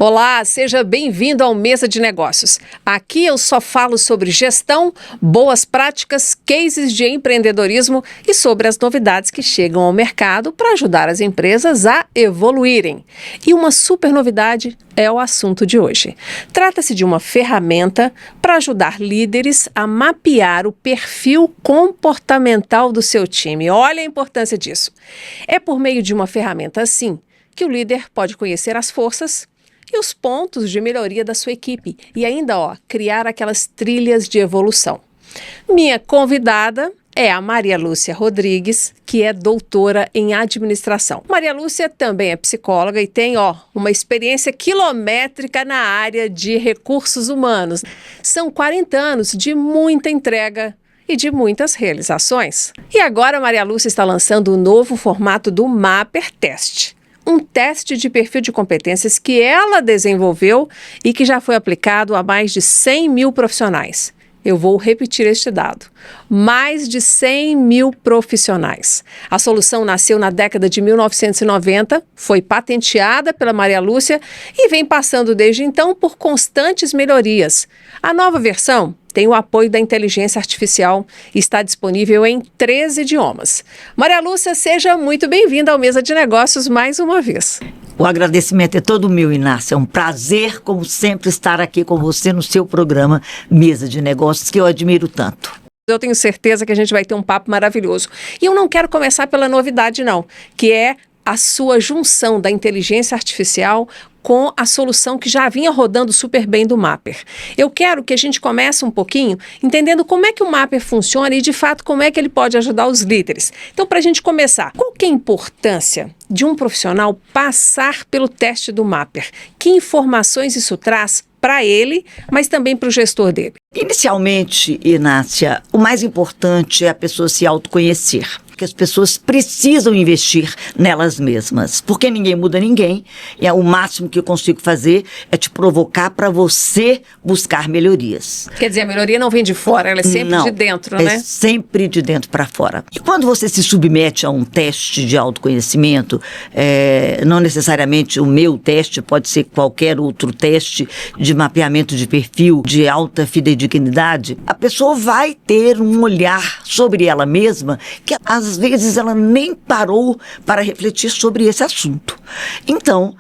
Olá, seja bem-vindo ao Mesa de Negócios. Aqui eu só falo sobre gestão, boas práticas, cases de empreendedorismo e sobre as novidades que chegam ao mercado para ajudar as empresas a evoluírem. E uma super novidade é o assunto de hoje. Trata-se de uma ferramenta para ajudar líderes a mapear o perfil comportamental do seu time. Olha a importância disso. É por meio de uma ferramenta assim que o líder pode conhecer as forças e os pontos de melhoria da sua equipe e ainda, criar aquelas trilhas de evolução. Minha convidada é a Maria Lúcia Rodrigues, que é doutora em administração. Maria Lúcia também é psicóloga e tem, uma experiência quilométrica na área de recursos humanos. São 40 anos de muita entrega e de muitas realizações. E agora a Maria Lúcia está lançando o novo formato do Mapper Test. Um teste de perfil de competências que ela desenvolveu e que já foi aplicado a mais de 100 mil profissionais. Eu vou repetir este dado. Mais de 100 mil profissionais. A solução nasceu na década de 1990, foi patenteada pela Maria Lúcia e vem passando desde então por constantes melhorias. A nova versão tem o apoio da inteligência artificial e está disponível em 13 idiomas. Maria Lúcia, seja muito bem-vinda ao Mesa de Negócios mais uma vez. O agradecimento é todo meu, Inácia. É um prazer, como sempre, estar aqui com você no seu programa Mesa de Negócios, que eu admiro tanto. Eu tenho certeza que a gente vai ter um papo maravilhoso. E eu não quero começar pela novidade, não, que é a sua junção da inteligência artificial com a solução que já vinha rodando super bem do Mapper. Eu quero que a gente comece um pouquinho entendendo como é que o Mapper funciona e, de fato, como é que ele pode ajudar os líderes. Então, para a gente começar, qual que é a importância de um profissional passar pelo teste do Mapper? Que informações isso traz para ele, mas também para o gestor dele? Inicialmente, Inácia, o mais importante é a pessoa se autoconhecer. Que as pessoas precisam investir nelas mesmas, porque ninguém muda ninguém, e o máximo que eu consigo fazer é te provocar para você buscar melhorias. Quer dizer, a melhoria não vem de fora, ela é sempre de dentro, né? É sempre de dentro para fora. E quando você se submete a um teste de autoconhecimento, não necessariamente o meu teste, pode ser qualquer outro teste de mapeamento de perfil, de alta fidedignidade, a pessoa vai ter um olhar sobre ela mesma que às vezes ela nem parou para refletir sobre esse assunto. Então,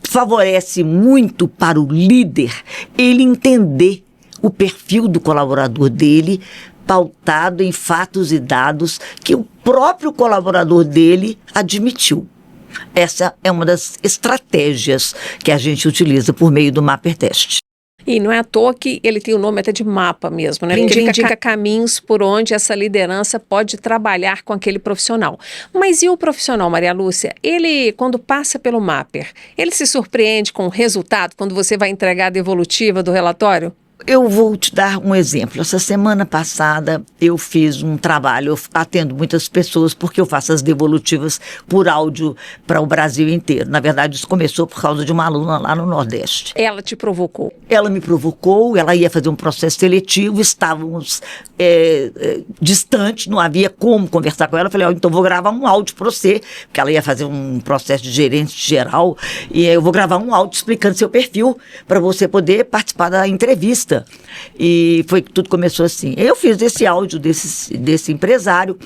favorece muito para o líder ele entender o perfil do colaborador dele, pautado em fatos e dados que o próprio colaborador dele admitiu. Essa é uma das estratégias que a gente utiliza por meio do Mapper Test. E não é à toa que ele tem o nome até de mapa mesmo, né? Porque ele indica caminhos por onde essa liderança pode trabalhar com aquele profissional. Mas e o profissional, Maria Lúcia? Ele, quando passa pelo Mapper, ele se surpreende com o resultado quando você vai entregar a devolutiva do relatório? Eu vou te dar um exemplo. Essa semana passada eu fiz um trabalho, eu atendo muitas pessoas porque eu faço as devolutivas por áudio para o Brasil inteiro. Na verdade, isso começou por causa de uma aluna lá no Nordeste. Ela te provocou? Ela me provocou, ela ia fazer um processo seletivo, estávamos distantes, não havia como conversar com ela. Eu falei, então vou gravar um áudio para você, porque ela ia fazer um processo de gerente geral, e eu vou gravar um áudio explicando seu perfil para você poder participar da entrevista. E foi que tudo começou assim. Eu fiz esse áudio desse empresário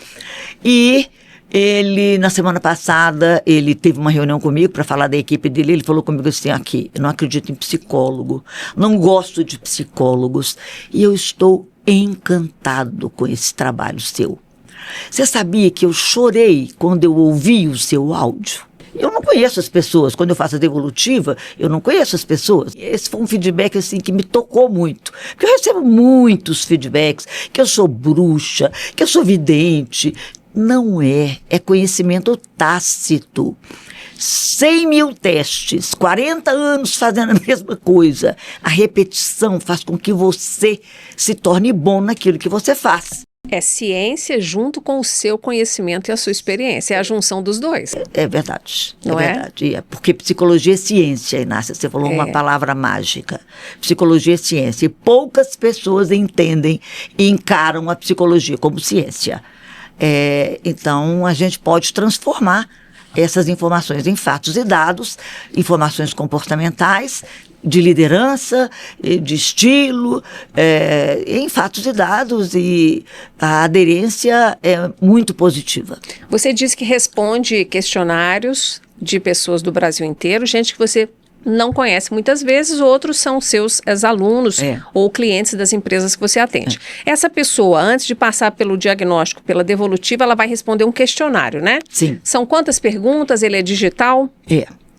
e ele, na semana passada, ele teve uma reunião comigo para falar da equipe dele. Ele falou comigo assim, aqui, eu não acredito em psicólogo, não gosto de psicólogos e eu estou encantado com esse trabalho seu. Você sabia que eu chorei quando eu ouvi o seu áudio? Eu não conheço as pessoas. Quando eu faço a devolutiva, eu não conheço as pessoas. Esse foi um feedback assim que me tocou muito. Porque eu recebo muitos feedbacks, que eu sou bruxa, que eu sou vidente. Não é conhecimento tácito. 100 mil testes, 40 anos fazendo a mesma coisa. A repetição faz com que você se torne bom naquilo que você faz. É ciência junto com o seu conhecimento e a sua experiência. É a junção dos dois. É verdade. Não é? Verdade. Porque psicologia é ciência, Inácia. Você falou uma palavra mágica. Psicologia é ciência. E poucas pessoas entendem e encaram a psicologia como ciência. Então, a gente pode transformar essas informações em fatos e dados, informações comportamentais, de liderança, de estilo, em fatos e dados, e a aderência é muito positiva. Você disse que responde questionários de pessoas do Brasil inteiro, gente que você não conhece muitas vezes, outros são seus ex-alunos ou clientes das empresas que você atende. Essa pessoa, antes de passar pelo diagnóstico, pela devolutiva, ela vai responder um questionário, né? Sim. São quantas perguntas? Ele é digital?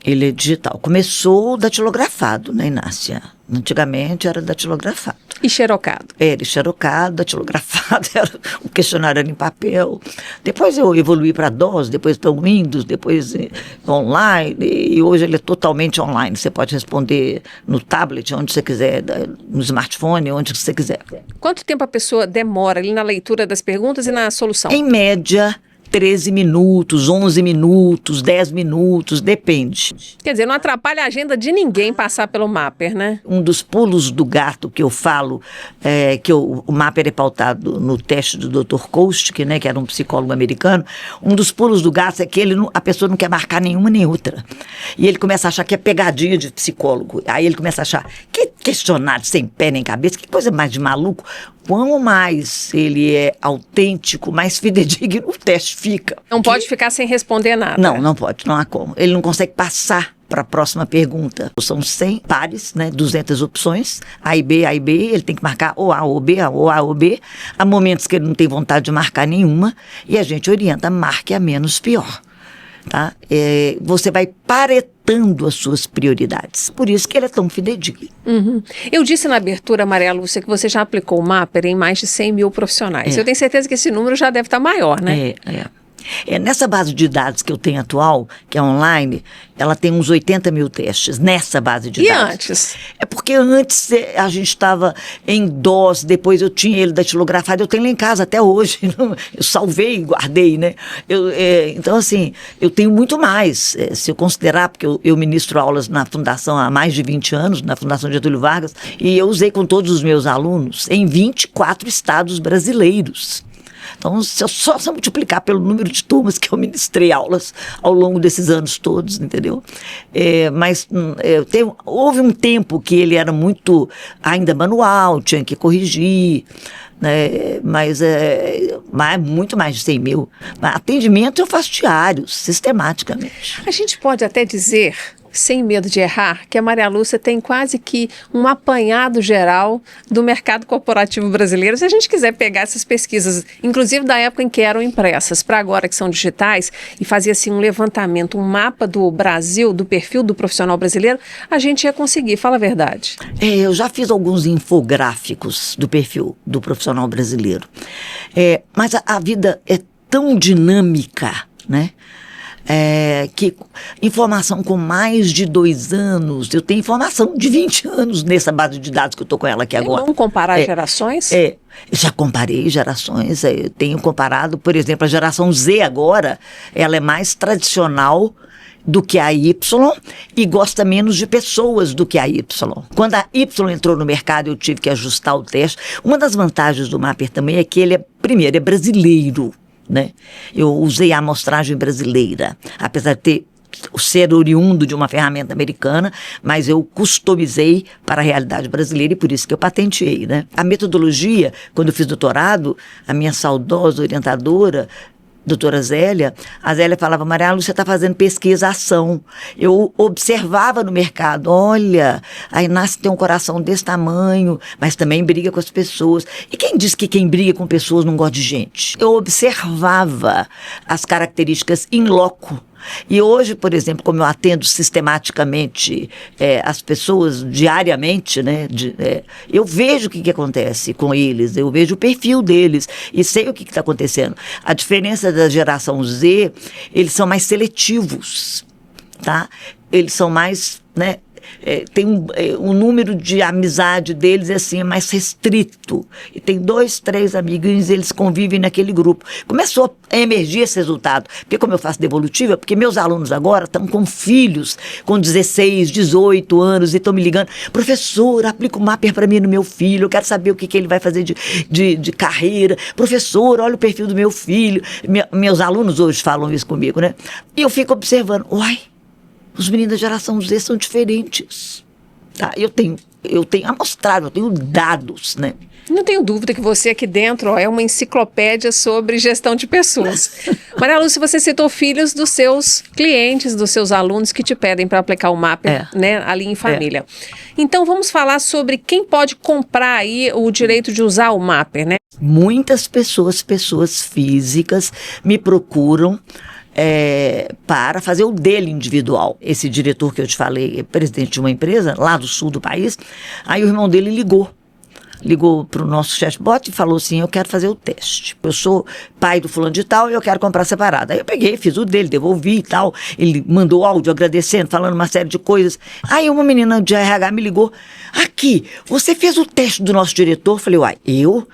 Ele é digital. Começou datilografado, né, Inácia? Antigamente era datilografado. E xerocado? Era xerocado, datilografado, era um questionário era em papel. Depois eu evoluí para DOS, depois para Windows, depois online, e hoje ele é totalmente online. Você pode responder no tablet, onde você quiser, no smartphone, onde você quiser. Quanto tempo a pessoa demora ali na leitura das perguntas e na solução? Em média, 13 minutos, 11 minutos, 10 minutos, depende. Quer dizer, não atrapalha a agenda de ninguém passar pelo Mapper, né? Um dos pulos do gato que eu falo, que o Mapper é pautado no teste do Dr. Koustik, né, que era um psicólogo americano, um dos pulos do gato é que a pessoa não quer marcar nenhuma nem outra. E ele começa a achar que é pegadinha de psicólogo. Aí ele começa a achar que questionário sem pé nem cabeça, que coisa mais de maluco. Quanto mais ele é autêntico, mais fidedigno o teste fica. Não pode ficar sem responder nada. Não pode, não há como. Ele não consegue passar para a próxima pergunta. São 100 pares, né, 200 opções, A e B, ele tem que marcar ou A ou B, ou A ou B. Há momentos que ele não tem vontade de marcar nenhuma e a gente orienta, marque a menos pior. Tá? Você vai paretando as suas prioridades. Por isso que ele é tão fidedigno. Eu disse na abertura, Maria Lúcia, que você já aplicou o Mapper em mais de 100 mil profissionais. Eu tenho certeza que esse número já deve estar maior, né? Nessa base de dados que eu tenho atual, que é online, ela tem uns 80 mil testes nessa base de dados. E antes? É porque antes a gente estava em DOS, depois eu tinha ele datilografado, eu tenho lá em casa até hoje, eu salvei e guardei, né? Então, assim, eu tenho muito mais, se eu considerar, porque eu ministro aulas na Fundação há mais de 20 anos, na Fundação Getúlio Vargas, e eu usei com todos os meus alunos em 24 estados brasileiros. Então, se eu só multiplicar pelo número de turmas que eu ministrei aulas ao longo desses anos todos, entendeu? Mas houve um tempo que ele era muito ainda manual, tinha que corrigir, né? Mas muito mais de 100 mil. Mas atendimento eu faço diários, sistematicamente. A gente pode até dizer, sem medo de errar, que a Maria Lúcia tem quase que um apanhado geral do mercado corporativo brasileiro. Se a gente quiser pegar essas pesquisas, inclusive da época em que eram impressas, para agora que são digitais, e fazer assim um levantamento, um mapa do Brasil, do perfil do profissional brasileiro, a gente ia conseguir, fala a verdade. Eu já fiz alguns infográficos do perfil do profissional brasileiro. Mas a vida é tão dinâmica, né? Que informação com mais de 2 anos, eu tenho informação de 20 anos nessa base de dados que eu estou com ela aqui agora. Vamos comparar gerações? Já comparei gerações, eu tenho comparado, por exemplo, a geração Z agora, ela é mais tradicional do que a Y e gosta menos de pessoas do que a Y. Quando a Y entrou no mercado, eu tive que ajustar o teste. Uma das vantagens do Mapper também é que ele primeiro, é brasileiro, né? Eu usei a amostragem brasileira, apesar de ser oriundo de uma ferramenta americana, mas eu customizei para a realidade brasileira e por isso que eu patenteei, né? A metodologia, quando eu fiz doutorado, a minha saudosa orientadora, doutora Zélia, a Zélia falava, Maria Lúcia, você está fazendo pesquisa-ação. Eu observava no mercado, olha, a Inácia tem um coração desse tamanho, mas também briga com as pessoas. E quem diz que quem briga com pessoas não gosta de gente? Eu observava as características in loco. E hoje, por exemplo, como eu atendo sistematicamente as pessoas diariamente, né, eu vejo o que acontece com eles, eu vejo o perfil deles e sei o que está acontecendo. A diferença da geração Z, eles são mais seletivos, tá? Eles são mais, né, o número de amizade deles assim, é mais restrito. E tem 2, 3 amiguinhos, eles convivem naquele grupo. Começou a emergir esse resultado. Porque como eu faço devolutiva, porque meus alunos agora estão com filhos com 16, 18 anos e estão me ligando, professor, aplica o Mapper para mim no meu filho, eu quero saber o que ele vai fazer de carreira. Professor, olha o perfil do meu filho. Meus alunos hoje falam isso comigo, né? E eu fico observando, uai, os meninos da geração Z são diferentes. Tá? Eu tenho amostrado, eu tenho dados, né? Não tenho dúvida que você aqui dentro é uma enciclopédia sobre gestão de pessoas. Maria Lúcia, você citou filhos dos seus clientes, dos seus alunos que te pedem para aplicar o Mapper, né, ali em família. Então vamos falar sobre quem pode comprar aí o direito de usar o Mapper, né? Muitas pessoas físicas me procuram para fazer o dele individual. Esse diretor que eu te falei é presidente de uma empresa lá do sul do país. Aí o irmão dele ligou para o nosso chatbot e falou assim, eu quero fazer o teste. Eu sou pai do fulano de tal e eu quero comprar separado. Aí eu peguei, fiz o dele, devolvi e tal. Ele mandou áudio agradecendo, falando uma série de coisas. Aí uma menina de RH me ligou, aqui, você fez o teste do nosso diretor? Eu falei, uai, eu?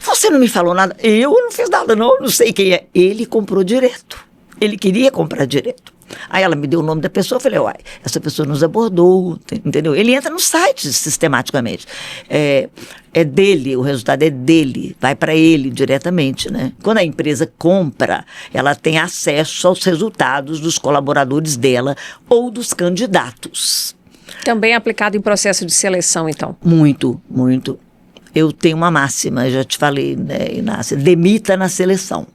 Você não me falou nada? Eu não fiz nada não sei quem é. Ele comprou direto. Ele queria comprar direto. Aí ela me deu o nome da pessoa, eu falei, uai, essa pessoa nos abordou, entendeu? Ele entra no site sistematicamente. É dele, o resultado é dele, vai para ele diretamente, né? Quando a empresa compra, ela tem acesso aos resultados dos colaboradores dela ou dos candidatos. Também é aplicado em processo de seleção, então? Muito, muito. Eu tenho uma máxima, já te falei, né, Inácia, demita na seleção.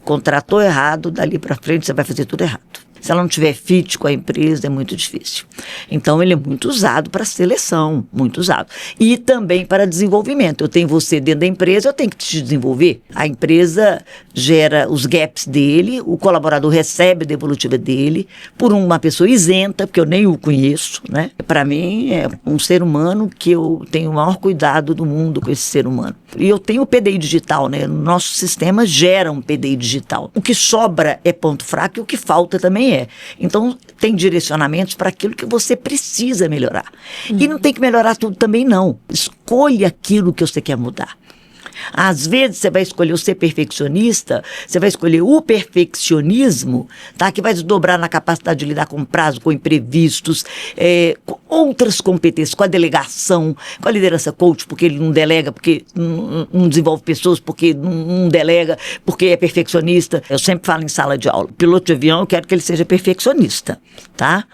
Contratou errado, dali para frente você vai fazer tudo errado. Se ela não tiver fit com a empresa, é muito difícil. Então, ele é muito usado para seleção, muito usado. E também para desenvolvimento. Eu tenho você dentro da empresa, eu tenho que te desenvolver. A empresa gera os gaps dele, o colaborador recebe a devolutiva dele, por uma pessoa isenta, porque eu nem o conheço, né? Para mim, é um ser humano que eu tenho o maior cuidado do mundo com esse ser humano. E eu tenho o PDI digital, né? Nosso sistema gera um PDI digital. O que sobra é ponto fraco e o que falta também é. Então, tem direcionamentos para aquilo que você precisa melhorar. E não tem que melhorar tudo também, não. Escolha aquilo que você quer mudar. Às vezes, você vai escolher o ser perfeccionista, você vai escolher o perfeccionismo, tá? Que vai desdobrar na capacidade de lidar com prazo, com imprevistos, com outras competências, com a delegação, com a liderança coach, porque ele não delega, porque não desenvolve pessoas, porque não delega, porque é perfeccionista. Eu sempre falo em sala de aula, piloto de avião, eu quero que ele seja perfeccionista, tá?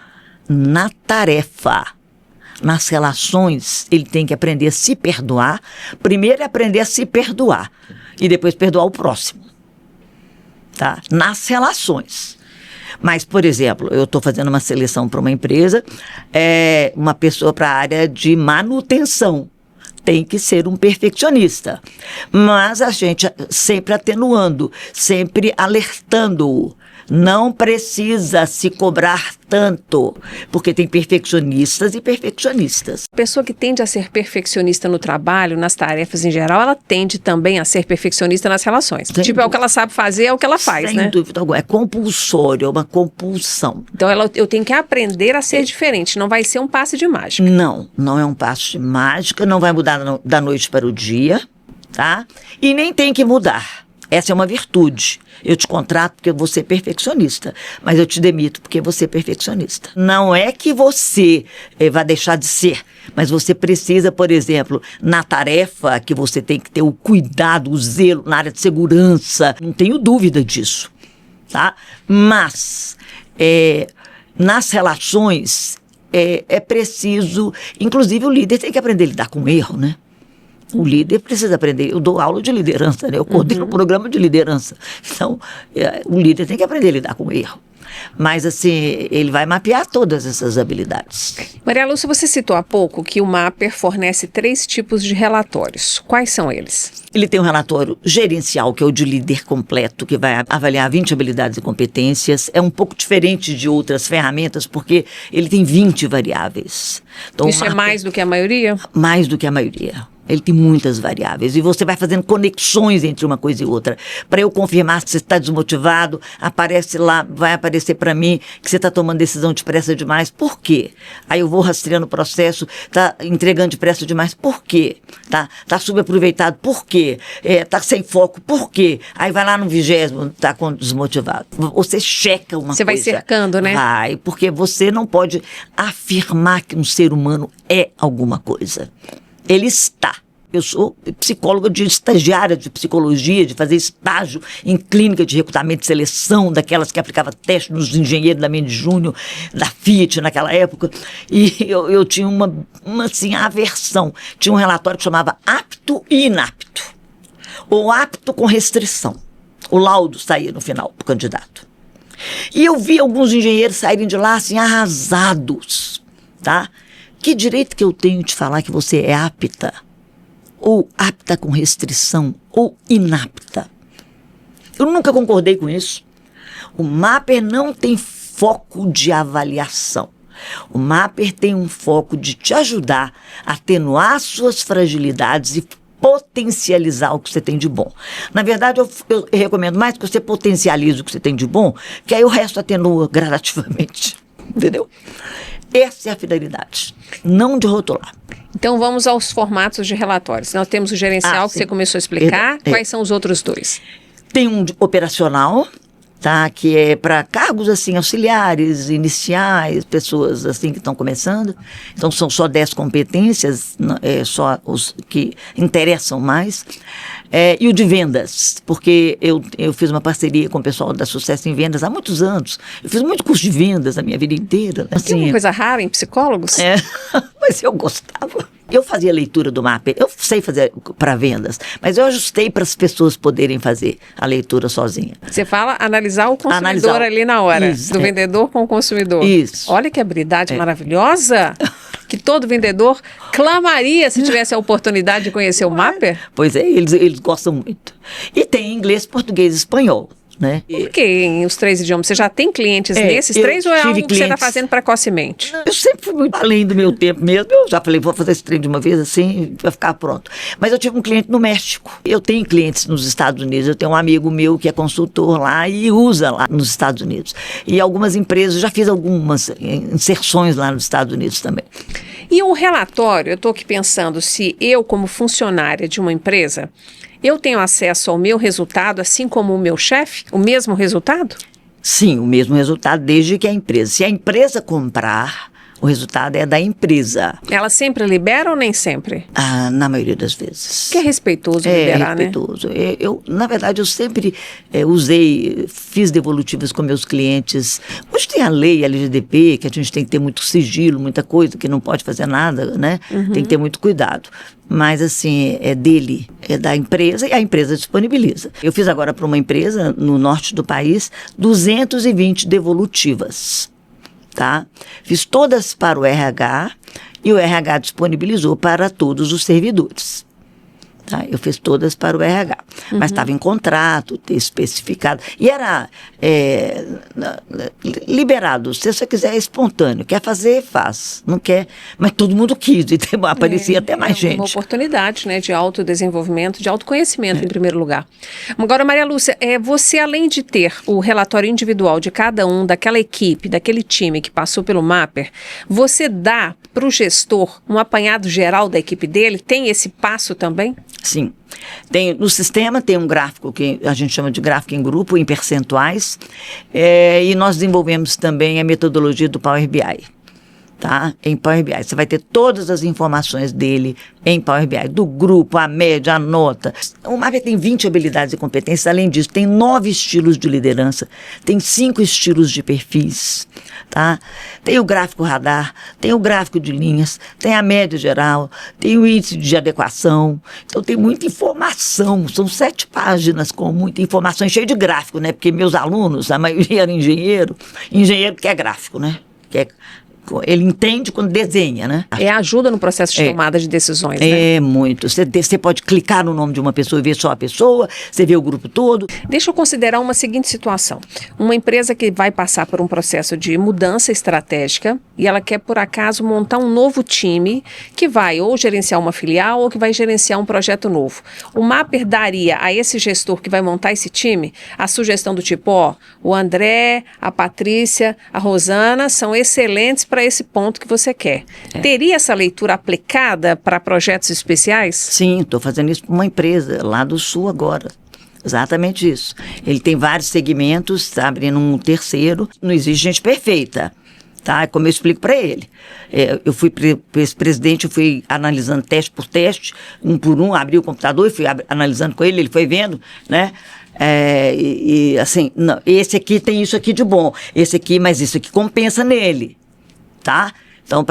Na tarefa. Nas relações, ele tem que aprender a se perdoar. Primeiro é aprender a se perdoar e depois perdoar o próximo. Tá? Nas relações. Mas, por exemplo, eu estou fazendo uma seleção para uma empresa, uma pessoa para a área de manutenção. Tem que ser um perfeccionista. Mas a gente sempre atenuando, sempre alertando-o. Não precisa se cobrar tanto, porque tem perfeccionistas e perfeccionistas. A pessoa que tende a ser perfeccionista no trabalho, nas tarefas em geral, ela tende também a ser perfeccionista nas relações. Sem tipo, é o que ela sabe fazer, é o que ela faz, né? Sem dúvida alguma. É compulsório, é uma compulsão. Então, eu tenho que aprender a ser diferente. Não vai ser um passe de mágica. Não é um passe de mágica, não vai mudar da noite para o dia, tá? E nem tem que mudar. Essa é uma virtude. Eu te contrato porque eu vou ser perfeccionista, mas eu te demito porque você é perfeccionista. Não é que você vai deixar de ser, mas você precisa, por exemplo, na tarefa que você tem que ter o cuidado, o zelo na área de segurança, não tenho dúvida disso, tá? Mas nas relações é preciso, inclusive o líder tem que aprender a lidar com o erro, né? O líder precisa aprender. Eu dou aula de liderança, né? Eu coordeno um programa de liderança. Então, o líder tem que aprender a lidar com o erro. Mas, assim, ele vai mapear todas essas habilidades. Maria Lúcia, você citou há pouco que o Mapper fornece 3 tipos de relatórios. Quais são eles? Ele tem um relatório gerencial, que é o de líder completo, que vai avaliar 20 habilidades e competências. É um pouco diferente de outras ferramentas, porque ele tem 20 variáveis. Então, isso é mais do que a maioria? Mais do que a maioria. Ele tem muitas variáveis. E você vai fazendo conexões entre uma coisa e outra. Para eu confirmar se você está desmotivado, aparece lá, vai aparecer para mim que você está tomando decisão depressa demais. Por quê? Aí eu vou rastreando o processo, está entregando depressa demais. Por quê? Tá subaproveitado. Por quê? Tá sem foco. Por quê? Aí vai lá no 20º, tá desmotivado. Você checa uma coisa. Você vai cercando, né? Vai, porque você não pode afirmar que um ser humano é alguma coisa. Ele está. Eu sou psicóloga estagiária de psicologia, de fazer estágio em clínica de recrutamento e seleção, daquelas que aplicava teste nos engenheiros da Mendes Júnior, da Fiat naquela época. E eu tinha uma assim, aversão. Tinha um relatório que chamava apto e inapto. Ou apto com restrição. O laudo saía no final para o candidato. E eu vi alguns engenheiros saírem de lá assim, arrasados, tá? Que direito que eu tenho de falar que você é apta? Ou apta com restrição, ou inapta? Eu nunca concordei com isso. O Mapper não tem foco de avaliação. O Mapper tem um foco de te ajudar a atenuar suas fragilidades e potencializar o que você tem de bom. Na verdade, eu recomendo mais que você potencialize o que você tem de bom, que aí o resto atenua gradativamente. Entendeu? Essa é a finalidade, não de rotular. Então vamos aos formatos de relatórios. Nós temos o gerencial que sim. você começou a explicar. Quais são os outros dois? Tem um operacional, tá? Que é para cargos assim, auxiliares, iniciais, pessoas assim que estão começando. Então são só 10 competências, só os que interessam mais. E o de vendas, porque eu fiz uma parceria com o pessoal da Sucesso em Vendas há muitos anos. Eu fiz muito curso de vendas a minha vida inteira. Assim, tem uma coisa rara em psicólogos? Mas eu gostava. Eu fazia leitura do Mapper, eu sei fazer para vendas, mas eu ajustei para as pessoas poderem fazer a leitura sozinha. Você fala analisar o consumidor ali na hora, isso, do vendedor com o consumidor. Isso. Olha que habilidade maravilhosa, que todo vendedor clamaria se tivesse a oportunidade de conhecer o Mapper. Pois é, eles gostam muito. E tem inglês, português e espanhol. Né? Por que em os 3 idiomas? Você já tem clientes nesses 3 ou é algo que você está fazendo precocemente? Eu sempre fui muito além do meu tempo mesmo. Eu já falei, vou fazer esse trem de uma vez assim, vai ficar pronto. Mas eu tive um cliente no México. Eu tenho clientes nos Estados Unidos. Eu tenho um amigo meu que é consultor lá e usa lá nos Estados Unidos. E algumas empresas, já fiz algumas inserções lá nos Estados Unidos também. E o relatório, eu estou aqui pensando se eu, como funcionária de uma empresa, eu tenho acesso ao meu resultado, assim como o meu chefe, o mesmo resultado? Sim, o mesmo resultado, desde que a empresa. Se a empresa comprar, o resultado é da empresa. Ela sempre libera ou nem sempre? Na maioria das vezes. Que é respeitoso liberar, né? É respeitoso. Na verdade, eu sempre fiz devolutivas com meus clientes. Hoje tem a lei LGDP, que a gente tem que ter muito sigilo, muita coisa, que não pode fazer nada, né? Uhum. Tem que ter muito cuidado. Mas, assim, é dele, é da empresa e a empresa disponibiliza. Eu fiz agora para uma empresa no norte do país 220 devolutivas. Tá? Fiz todas para o RH e o RH disponibilizou para todos os servidores. Tá? Eu fiz todas para o RH, mas estava em contrato, especificado. E era liberado. Se você quiser, é espontâneo. Quer fazer, faz. Não quer, mas todo mundo quis. E aparecia até mais gente. Uma oportunidade, né, de autodesenvolvimento, de autoconhecimento, em primeiro lugar. Agora, Maria Lúcia, você, além de ter o relatório individual de cada um, daquela equipe, daquele time que passou pelo Mapper, você dá para o gestor um apanhado geral da equipe dele? Tem esse passo também? Sim. No sistema tem um gráfico que a gente chama de gráfico em grupo, em percentuais, e nós desenvolvemos também a metodologia do Power BI. Tá? Em Power BI. Você vai ter todas as informações dele em Power BI, do grupo, a média, a nota. O Mapper tem 20 habilidades e competências, além disso, tem 9 estilos de liderança, tem 5 estilos de perfis, tá? Tem o gráfico radar, tem o gráfico de linhas, tem a média geral, tem o índice de adequação, então tem muita informação, são 7 páginas com muita informação, cheio de gráfico, né? Porque meus alunos, a maioria era engenheiro que é gráfico, né? Ele entende quando desenha, né? Ajuda no processo de tomada de decisões, né? É muito. Você pode clicar no nome de uma pessoa e ver só a pessoa, você vê o grupo todo. Deixa eu considerar uma seguinte situação. Uma empresa que vai passar por um processo de mudança estratégica e ela quer, por acaso, montar um novo time que vai ou gerenciar uma filial ou que vai gerenciar um projeto novo. O Mapper daria a esse gestor que vai montar esse time a sugestão do tipo, ó, o André, a Patrícia, a Rosana são excelentes para esse ponto que você quer. Teria essa leitura aplicada para projetos especiais? Sim, estou fazendo isso para uma empresa lá do Sul agora. Exatamente isso. Ele tem vários segmentos, está abrindo um terceiro. Não existe gente perfeita, tá? Como eu explico para ele. Eu fui presidente, eu fui analisando teste por teste, um por um, abri o computador e fui analisando com ele foi vendo, né? Assim, não, esse aqui tem isso aqui de bom, esse aqui, mas isso aqui compensa nele, tá? Então,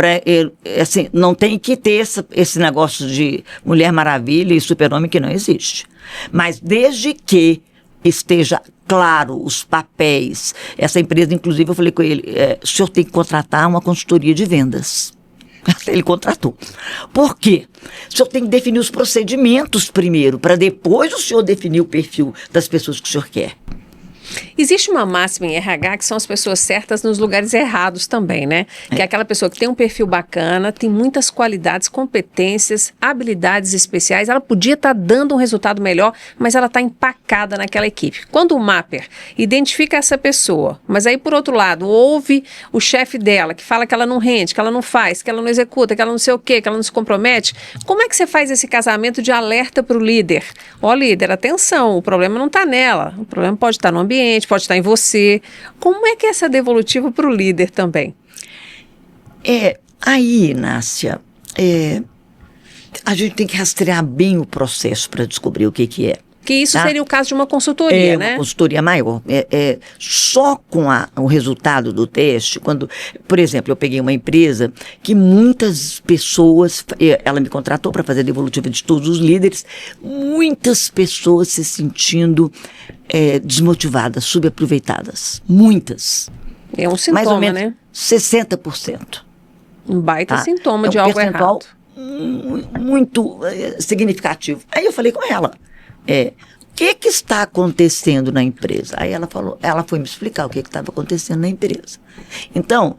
assim, não tem que ter esse negócio de Mulher Maravilha e Super-Homem que não existe. Mas desde que esteja claro os papéis, essa empresa, inclusive, eu falei com ele, o senhor tem que contratar uma consultoria de vendas. Ele contratou. Por quê? O senhor tem que definir os procedimentos primeiro, para depois o senhor definir o perfil das pessoas que o senhor quer. Existe uma máxima em RH que são as pessoas certas nos lugares errados também, né? Que é aquela pessoa que tem um perfil bacana, tem muitas qualidades, competências, habilidades especiais, ela podia estar dando um resultado melhor, mas ela está empacada naquela equipe. Quando o Mapper identifica essa pessoa, mas aí por outro lado, ouve o chefe dela, que fala que ela não rende, que ela não faz, que ela não executa, que ela não sei o quê, que ela não se compromete, como é que você faz esse casamento de alerta para o líder? Ó, líder, atenção, o problema não está nela, o problema pode estar no ambiente, pode estar em você. Como é que é essa devolutiva para o líder também? Aí, Inácia, a gente tem que rastrear bem o processo para descobrir o que é. Que isso seria o caso de uma consultoria, né? Uma consultoria maior. Só com o resultado do teste, por exemplo, eu peguei uma empresa que muitas pessoas, ela me contratou para fazer a devolutiva de todos os líderes, muitas pessoas se sentindo desmotivadas, subaproveitadas. Muitas. É um sintoma, mais ou menos, né? 60%. Um baita sintoma de algo errado. Muito significativo. Aí eu falei com ela, o que está acontecendo na empresa? Aí ela foi me explicar o que estava acontecendo na empresa. Então,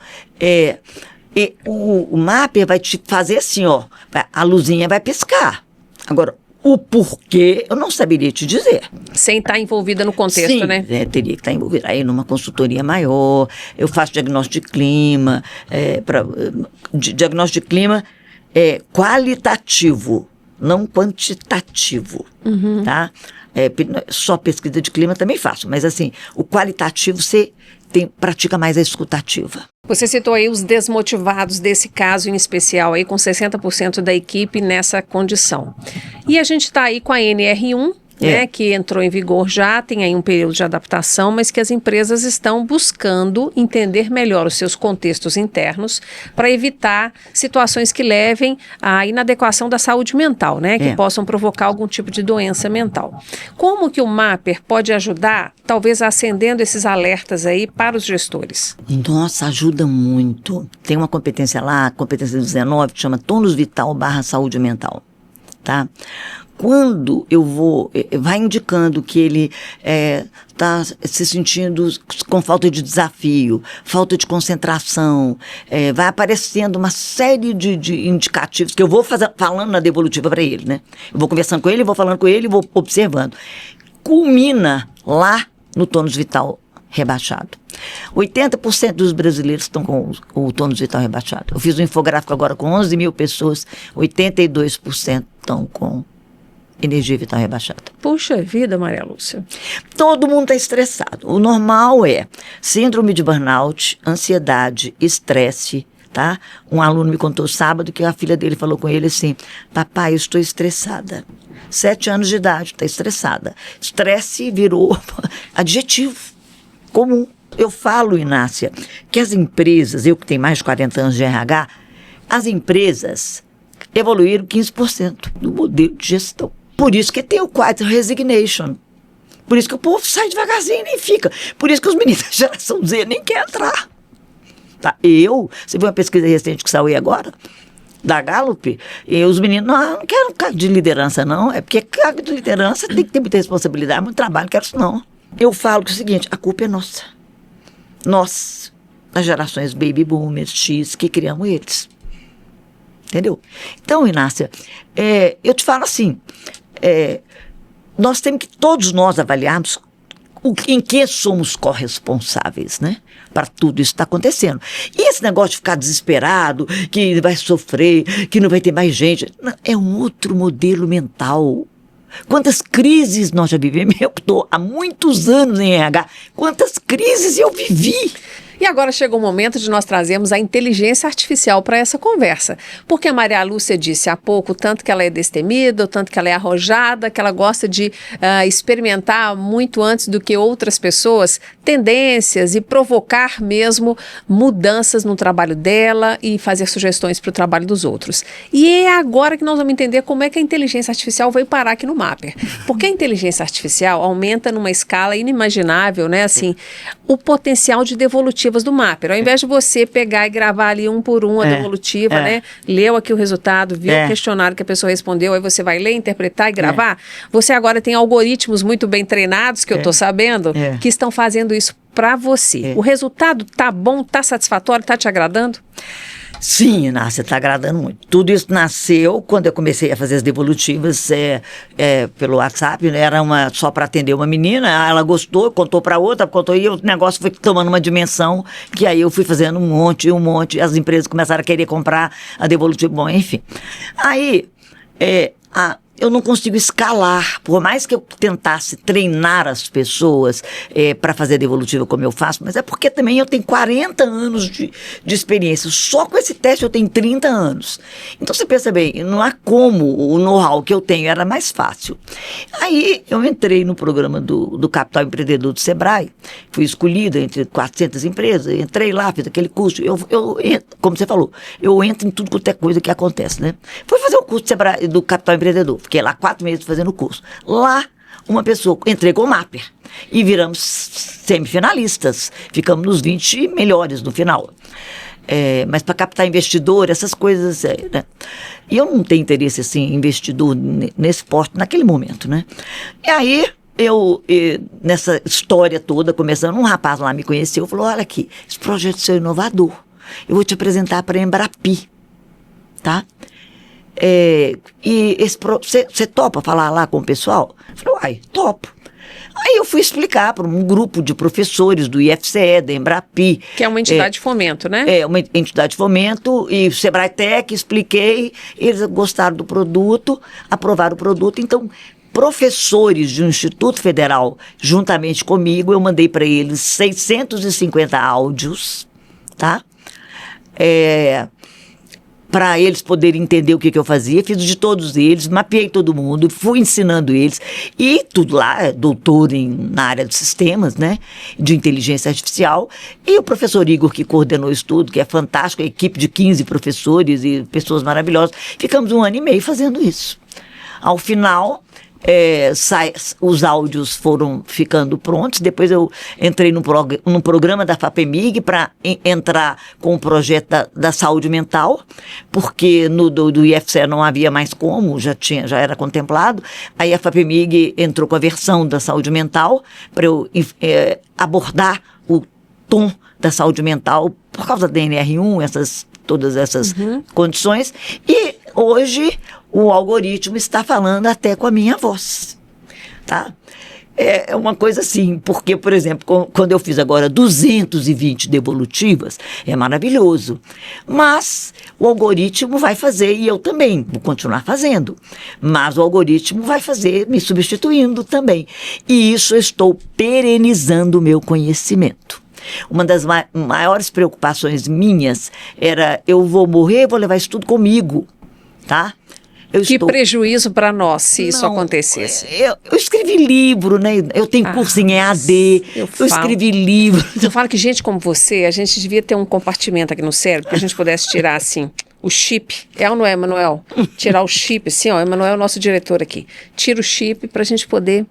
o Mapper vai te fazer assim, ó, a luzinha vai piscar. Agora, o porquê, eu não saberia te dizer. Sem estar envolvida no contexto, sim, né? Teria que estar envolvida. Aí, numa consultoria maior, eu faço diagnóstico de clima, diagnóstico de clima qualitativo, não quantitativo, tá? Só pesquisa de clima também faço, mas assim, o qualitativo você pratica mais a escutativa. Você citou aí os desmotivados desse caso em especial, aí com 60% da equipe nessa condição. E a gente está aí com a NR1, né, que entrou em vigor já, tem aí um período de adaptação, mas que as empresas estão buscando entender melhor os seus contextos internos para evitar situações que levem à inadequação da saúde mental, né, que possam provocar algum tipo de doença mental. Como que o Mapper pode ajudar, talvez acendendo esses alertas aí para os gestores? Nossa, ajuda muito. Tem uma competência lá, a competência 19, que chama Tônus Vital / Saúde Mental, tá? Quando vai indicando que ele está se sentindo com falta de desafio, falta de concentração, vai aparecendo uma série de indicativos que eu vou falando na devolutiva para ele, né? Eu vou conversando com ele, vou falando com ele, vou observando. Culmina lá no tônus vital rebaixado. 80% dos brasileiros estão com o tônus vital rebaixado. Eu fiz um infográfico agora com 11 mil pessoas, 82% estão com energia vital rebaixada. Puxa vida, Maria Lúcia. Todo mundo está estressado. O normal é síndrome de burnout, ansiedade, estresse, tá? Um aluno me contou sábado que a filha dele falou com ele assim, papai, eu estou estressada. 7 anos de idade, está estressada. Estresse virou adjetivo comum. Eu falo, Inácia, que as empresas, eu que tenho mais de 40 anos de RH, as empresas evoluíram 15% do modelo de gestão. Por isso que tem o quiet resignation. Por isso que o povo sai devagarzinho e nem fica. Por isso que os meninos da geração Z nem querem entrar. Tá? Você viu uma pesquisa recente que saiu aí agora? Da Gallup? E os meninos, não quero cargo de liderança não. É porque cargo de liderança tem que ter muita responsabilidade, muito trabalho, não quero isso não. Eu falo que é o seguinte, a culpa é nossa. Nós as gerações baby boomers, X, que criamos eles. Entendeu? Então, Inácia, eu te falo assim, nós temos que todos nós avaliarmos em que somos corresponsáveis, né? Para tudo isso que está acontecendo. E esse negócio de ficar desesperado, que vai sofrer, que não vai ter mais gente, é um outro modelo mental. Quantas crises nós já vivemos? Eu estou há muitos anos em RH. Quantas crises eu vivi? E agora chegou o momento de nós trazermos a inteligência artificial para essa conversa. Porque a Maria Lúcia disse há pouco o tanto que ela é destemida, o tanto que ela é arrojada, que ela gosta de experimentar muito antes do que outras pessoas tendências e provocar mesmo mudanças no trabalho dela e fazer sugestões para o trabalho dos outros. E é agora que nós vamos entender como é que a inteligência artificial veio parar aqui no Mapper. Porque a inteligência artificial aumenta numa escala inimaginável, né? Assim, o potencial de devolutiva do Mapper. Ao invés de você pegar e gravar ali um por um a devolutiva, né? Leu aqui o resultado, viu o questionário que a pessoa respondeu, aí você vai ler, interpretar e gravar. Você agora tem algoritmos muito bem treinados, que eu estou sabendo, que estão fazendo isso para você. O resultado tá bom, tá satisfatório, tá te agradando? Sim, Inácia, está agradando muito. Tudo isso nasceu quando eu comecei a fazer as devolutivas pelo WhatsApp, né? Era só para atender uma menina, ela gostou, contou para outra, e o negócio foi tomando uma dimensão que aí eu fui fazendo um monte, as empresas começaram a querer comprar a devolutiva, bom, enfim. Aí, eu não consigo escalar, por mais que eu tentasse treinar as pessoas para fazer devolutiva como eu faço, mas é porque também eu tenho 40 anos de experiência. Só com esse teste eu tenho 30 anos. Então você pensa bem, não há como o know-how que eu tenho, era mais fácil. Aí eu entrei no programa do Capital Empreendedor do Sebrae, fui escolhida entre 400 empresas, entrei lá, fiz aquele curso. Como você falou, eu entro em tudo quanto é coisa que acontece, né? Fui fazer o curso do Capital Empreendedor. Fiquei lá 4 meses fazendo o curso. Lá, uma pessoa entregou o Mapper e viramos semifinalistas. Ficamos nos 20 melhores no final. Mas para captar investidor, essas coisas, né? E eu não tenho interesse, assim, em investidor nesse porte, naquele momento, né? E aí, nessa história toda, começando, um rapaz lá me conheceu, falou, olha aqui, esse projeto seu é inovador. Eu vou te apresentar para a Embrapi, tá? E você topa falar lá com o pessoal? Eu falei, uai, topo. Aí eu fui explicar para um grupo de professores do IFCE, da Embrapi. Que é uma entidade de fomento, né? É, uma entidade de fomento, e o Sebrae Tech, expliquei, eles gostaram do produto, aprovaram o produto, então professores de um Instituto Federal, juntamente comigo, eu mandei para eles 650 áudios, tá? Para eles poderem entender o que eu fazia, fiz de todos eles, mapeei todo mundo, fui ensinando eles, e tudo lá, doutor na área de sistemas, né, de inteligência artificial, e o professor Igor, que coordenou o estudo, que é fantástico, a equipe de 15 professores e pessoas maravilhosas, ficamos 1 ano e meio fazendo isso. Ao final, os áudios foram ficando prontos, depois eu entrei num programa da FAPEMIG para entrar com o projeto da saúde mental, porque do IFCE não havia mais como, já era contemplado, aí a FAPEMIG entrou com a versão da saúde mental para eu abordar o tom da saúde mental por causa da NR1, todas essas condições, e hoje o algoritmo está falando até com a minha voz, tá? É uma coisa assim, porque, por exemplo, quando eu fiz agora 220 devolutivas, é maravilhoso, mas o algoritmo vai fazer, e eu também vou continuar fazendo, mas o algoritmo vai fazer me substituindo também, e isso eu estou perenizando o meu conhecimento. Uma das maiores preocupações minhas era, eu vou morrer, vou levar isso tudo comigo, tá? Prejuízo para nós se isso acontecesse. Eu escrevi livro, né? Eu tenho curso em EAD, eu escrevi livro. Eu falo que gente como você, a gente devia ter um compartimento aqui no cérebro que a gente pudesse tirar assim, o chip. É ou não é, Emanuel? Tirar o chip, assim, ó, Emanuel é o nosso diretor aqui. Tira o chip para a gente poder...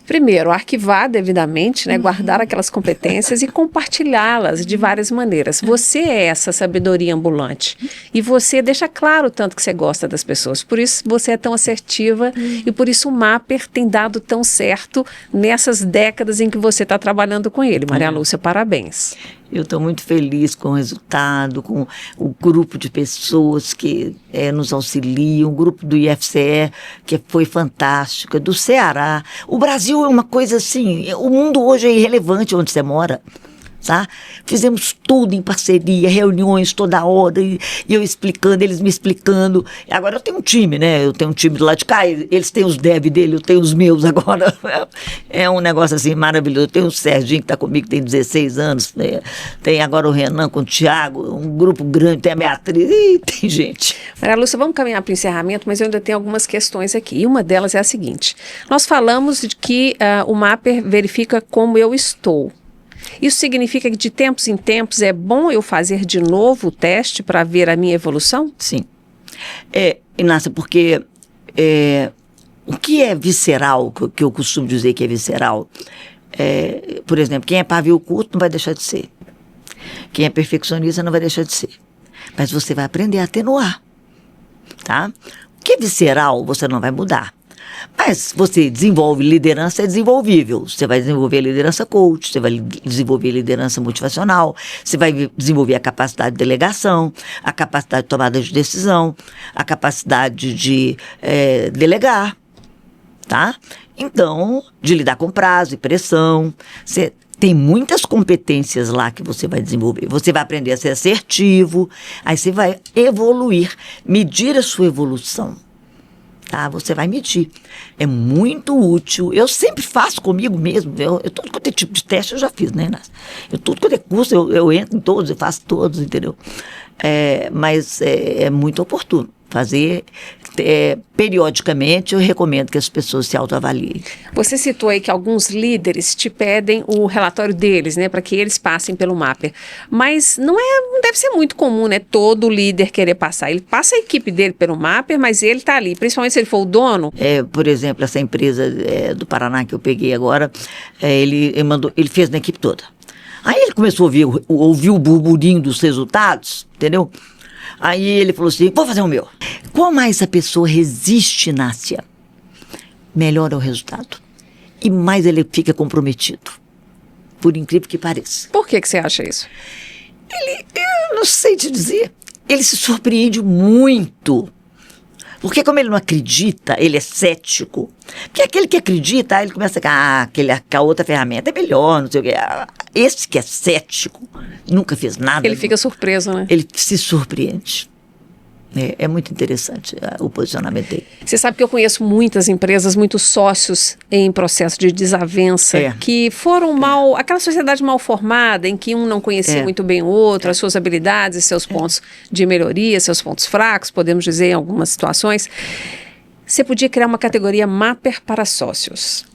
Primeiro, arquivar devidamente, né, guardar aquelas competências e compartilhá-las de várias maneiras. Você é essa sabedoria ambulante e você deixa claro o tanto que você gosta das pessoas. Por isso você é tão assertiva e por isso o Mapper tem dado tão certo nessas décadas em que você está trabalhando com ele. Maria Lúcia, parabéns. Eu estou muito feliz com o resultado, com o grupo de pessoas que nos auxiliam, o grupo do IFCE, que foi fantástico, do Ceará. O Brasil é uma coisa assim, o mundo hoje é irrelevante onde você mora. Tá? Fizemos tudo em parceria, reuniões toda hora, e eu explicando, eles me explicando. Agora eu tenho um time, né? Eu tenho um time do lado de cá, eles têm os dev dele, eu tenho os meus agora. É um negócio assim maravilhoso. Eu tenho o Serginho que está comigo, tem 16 anos, né? Tem agora o Renan com o Thiago, um grupo grande, tem a Beatriz, e tem gente. Maria Lúcia, vamos caminhar para o encerramento, mas eu ainda tenho algumas questões aqui. E uma delas é a seguinte: nós falamos de que o Mapper verifica como eu estou. Isso significa que de tempos em tempos é bom eu fazer de novo o teste para ver a minha evolução? Sim. Inácia, porque o que é visceral, que eu costumo dizer que é visceral, por exemplo, quem é pavio curto não vai deixar de ser. Quem é perfeccionista não vai deixar de ser. Mas você vai aprender a atenuar, tá? O que é visceral, você não vai mudar. Mas você desenvolve liderança, é desenvolvível. Você vai desenvolver a liderança coach, você vai desenvolver a liderança motivacional, você vai desenvolver a capacidade de delegação, a capacidade de tomada de decisão, a capacidade de delegar, tá? Então, de lidar com prazo e pressão. Você tem muitas competências lá que você vai desenvolver. Você vai aprender a ser assertivo, aí você vai evoluir, medir a sua evolução. Tá? Você vai medir. É muito útil. Eu sempre faço comigo mesmo. Eu todo quanto é tipo de teste eu já fiz, né, Inácia? Tudo quanto é curso eu entro em todos, eu faço todos, entendeu? Mas é muito oportuno fazer. Periodicamente eu recomendo que as pessoas se autoavaliem. Você citou aí que alguns líderes te pedem o relatório deles, né, para que eles passem pelo Mapper. Mas não deve ser muito comum, né, todo líder querer passar. Ele passa a equipe dele pelo Mapper, mas ele está ali, principalmente se ele for o dono. Por exemplo, essa empresa do Paraná que eu peguei agora, ele fez na equipe toda. Aí ele começou a ouvir o burburinho dos resultados, entendeu? Aí ele falou assim, vou fazer o meu. Quanto mais a pessoa resiste, Inácia, melhor é o resultado. E mais ele fica comprometido. Por incrível que pareça. Por que você acha isso? Eu não sei te dizer. Ele se surpreende muito. Porque como ele não acredita, ele é cético. Porque aquele que acredita, ele começa a outra ferramenta é melhor, não sei o quê. Esse que é cético, nunca fez nada. Ele fica surpreso, né? Ele se surpreende. É muito interessante o posicionamento dele. Você sabe que eu conheço muitas empresas, muitos sócios em processo de desavença, que foram aquela sociedade mal formada, em que um não conhecia muito bem o outro, as suas habilidades e seus pontos de melhoria, seus pontos fracos, podemos dizer em algumas situações. Você podia criar uma categoria Mapper para sócios.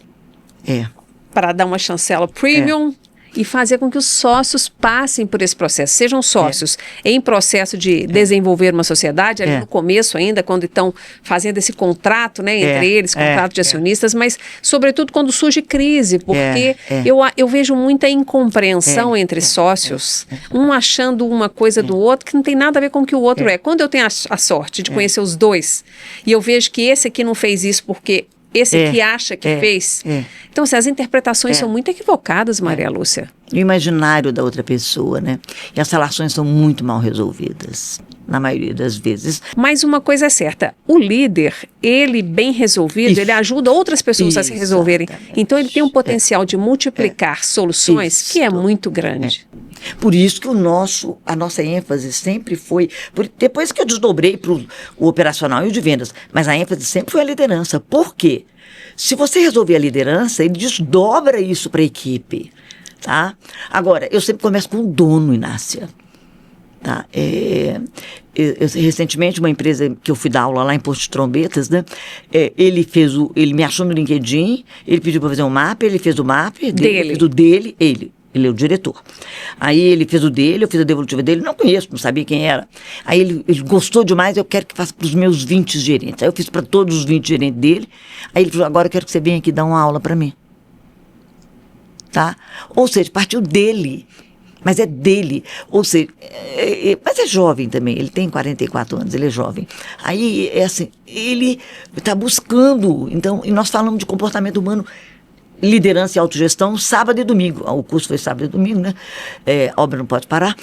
Para dar uma chancela premium. E fazer com que os sócios passem por esse processo, sejam sócios em processo de desenvolver uma sociedade, ali no começo ainda, quando estão fazendo esse contrato, né, entre eles, contrato de acionistas, mas sobretudo quando surge crise, porque eu vejo muita incompreensão entre sócios, um achando uma coisa do outro que não tem nada a ver com o que o outro é. Quando eu tenho a sorte de conhecer os dois, e eu vejo que esse aqui não fez isso porque esse que acha que fez. Então, assim, as interpretações são muito equivocadas, Maria Lúcia. O imaginário da outra pessoa, né? E as relações são muito mal resolvidas, na maioria das vezes. Mas uma coisa é certa, o líder, ele bem resolvido, ele ajuda outras pessoas a se resolverem. Então, ele tem um potencial de multiplicar soluções que é muito grande. Por isso que a nossa ênfase sempre foi, depois que eu desdobrei para o operacional e o de vendas, mas a ênfase sempre foi a liderança. Por quê? Se você resolver a liderança, ele desdobra isso para a equipe, tá? Agora, eu sempre começo com o dono, Inácia. Tá? Recentemente, uma empresa que eu fui dar aula lá em Porto de Trombetas, né? Ele me achou no LinkedIn, ele pediu para fazer um mapa, ele fez o mapa dele, ele é o diretor. Aí ele fez o dele, eu fiz a devolutiva dele, não conheço, não sabia quem era. Aí ele gostou demais, eu quero que faça para os meus 20 gerentes. Aí eu fiz para todos os 20 gerentes dele. Aí ele falou, agora eu quero que você venha aqui dar uma aula para mim. Tá? Ou seja, partiu dele. Mas é dele. Ou seja, mas é jovem também, ele tem 44 anos, ele é jovem. Aí, assim, ele está buscando, então, e nós falamos de comportamento humano liderança e autogestão sábado e domingo. O curso foi sábado e domingo, né? Obra não pode parar.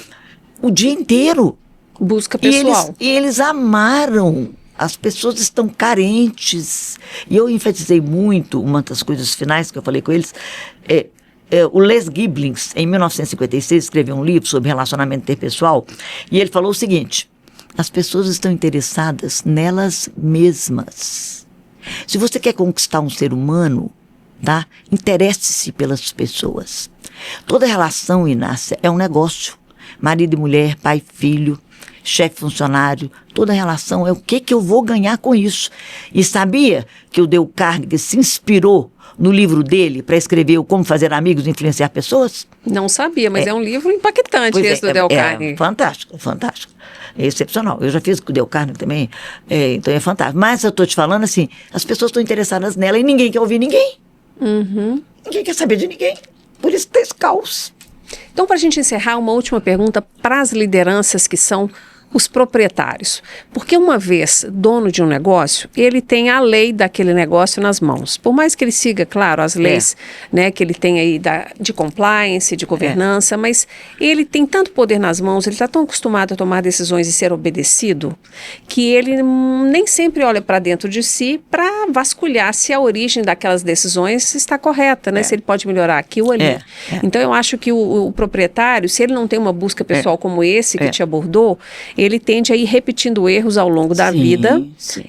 O dia inteiro. Busca pessoal. E eles amaram. As pessoas estão carentes. E eu enfatizei muito, uma das coisas finais que eu falei com eles, o Les Giblings, em 1956, escreveu um livro sobre relacionamento interpessoal, e ele falou o seguinte: as pessoas estão interessadas nelas mesmas. Se você quer conquistar um ser humano, tá? Interesse-se pelas pessoas. Toda relação, Inácia, é um negócio. Marido e mulher, pai e filho, chefe funcionário, toda relação é o que eu vou ganhar com isso. E sabia que o Dale Carnegie se inspirou no livro dele para escrever o Como Fazer Amigos e Influenciar Pessoas? Não sabia, mas é um livro impactante esse do Dale Carnegie. Fantástico, fantástico. É excepcional. Eu já fiz com o Dale Carnegie também, então é fantástico. Mas eu estou te falando assim, as pessoas estão interessadas nela e ninguém quer ouvir ninguém. Uhum. Ninguém quer saber de ninguém. Por isso tem esse caos. Então, para a gente encerrar, uma última pergunta para as lideranças que são os proprietários. Porque uma vez dono de um negócio, ele tem a lei daquele negócio nas mãos. Por mais que ele siga, claro, as leis né, que ele tem aí de compliance, de governança, mas ele tem tanto poder nas mãos, ele está tão acostumado a tomar decisões e ser obedecido, que ele nem sempre olha para dentro de si para vasculhar se a origem daquelas decisões está correta, né? Se ele pode melhorar aqui ou ali. Então, eu acho que o proprietário, se ele não tem uma busca pessoal como esse que te abordou, ele tende a ir repetindo erros ao longo da vida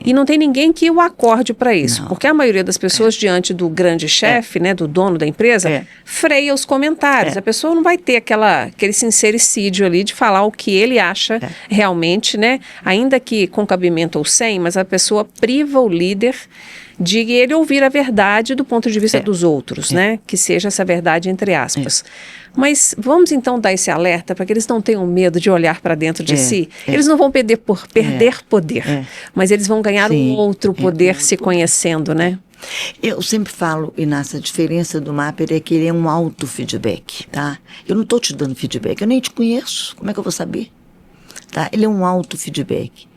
e não tem ninguém que o acorde para isso. Porque a maioria das pessoas, diante do grande chefe, né, do dono da empresa, freia os comentários. A pessoa não vai ter aquele sincericídio ali de falar o que ele acha realmente, né? Ainda que com cabimento ou sem, mas a pessoa priva o líder de ele ouvir a verdade do ponto de vista dos outros, né? Que seja essa verdade entre aspas. Mas vamos então dar esse alerta para que eles não tenham medo de olhar para dentro de si. Eles não vão perder poder, mas eles vão ganhar um outro poder se conhecendo, né? Eu sempre falo, Inácia, a diferença do Mapper é que ele é um auto-feedback, tá? Eu não estou te dando feedback, eu nem te conheço, como é que eu vou saber? Tá? Ele é um auto-feedback.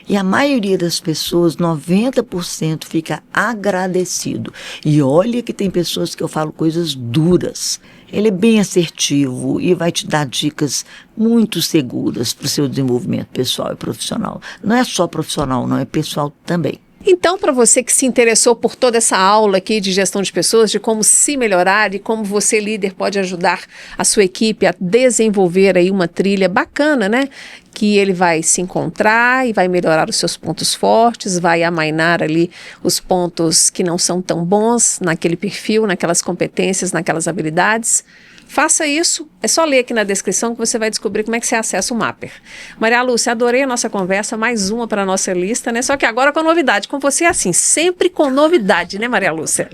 E a maioria das pessoas, 90%, fica agradecido. E olha que tem pessoas que eu falo coisas duras. Ele é bem assertivo e vai te dar dicas muito seguras para o seu desenvolvimento pessoal e profissional. Não é só profissional, não, é pessoal também. Então, para você que se interessou por toda essa aula aqui de gestão de pessoas, de como se melhorar e como você, líder, pode ajudar a sua equipe a desenvolver aí uma trilha bacana, né? Que ele vai se encontrar e vai melhorar os seus pontos fortes, vai amainar ali os pontos que não são tão bons naquele perfil, naquelas competências, naquelas habilidades. Faça isso, é só ler aqui na descrição que você vai descobrir como é que você acessa o Mapper. Maria Lúcia, adorei a nossa conversa, mais uma para a nossa lista, né? Só que agora com novidade, com você é assim, sempre com novidade, né, Maria Lúcia?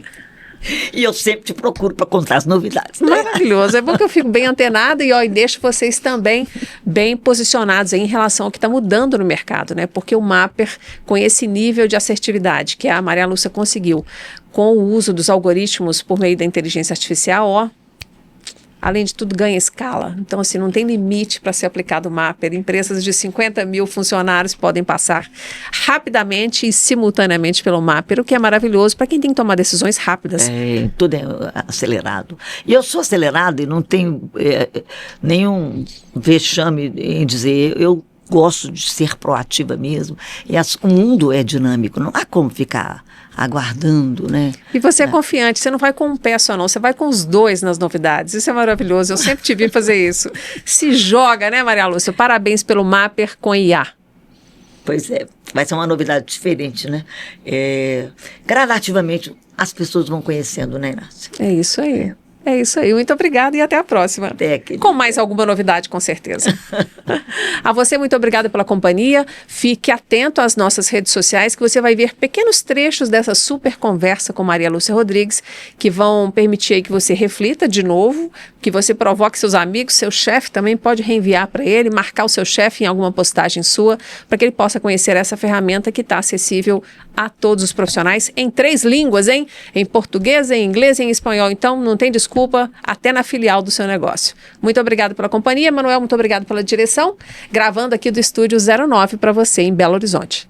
E eu sempre te procuro para contar as novidades. Maravilhoso, é bom que eu fico bem antenada e deixo vocês também bem posicionados aí em relação ao que está mudando no mercado, né? Porque o Mapper, com esse nível de assertividade que a Maria Lúcia conseguiu com o uso dos algoritmos por meio da inteligência artificial, além de tudo, ganha escala. Então, assim, não tem limite para ser aplicado o Mapper. Empresas de 50 mil funcionários podem passar rapidamente e simultaneamente pelo Mapper, o que é maravilhoso para quem tem que tomar decisões rápidas. Tudo é acelerado. E eu sou acelerado e não tenho nenhum vexame em dizer, eu gosto de ser proativa mesmo. E o mundo é dinâmico, não há como ficar aguardando, né? E você é confiante, você não vai com um pé só não, você vai com os dois nas novidades, isso é maravilhoso, eu sempre te vi fazer isso. Se joga, né, Maria Lúcia? Parabéns pelo Mapper com IA. Pois é, vai ser uma novidade diferente, né? Gradativamente as pessoas vão conhecendo, né, Inácia? É isso aí. É isso aí, muito obrigada e até a próxima. Com mais alguma novidade, com certeza. A você, muito obrigada pela companhia. Fique atento às nossas redes sociais que você vai ver pequenos trechos dessa super conversa com Maria Lúcia Rodrigues que vão permitir aí que você reflita de novo, que você provoque seus amigos, seu chefe também pode reenviar para ele, marcar o seu chefe em alguma postagem sua, para que ele possa conhecer essa ferramenta que está acessível a todos os profissionais em 3 línguas, hein? Em português, em inglês e em espanhol. Então, não tem desculpa, até na filial do seu negócio. Muito obrigado pela companhia, Manuel, muito obrigado pela direção. Gravando aqui do Estúdio 09 para você em Belo Horizonte.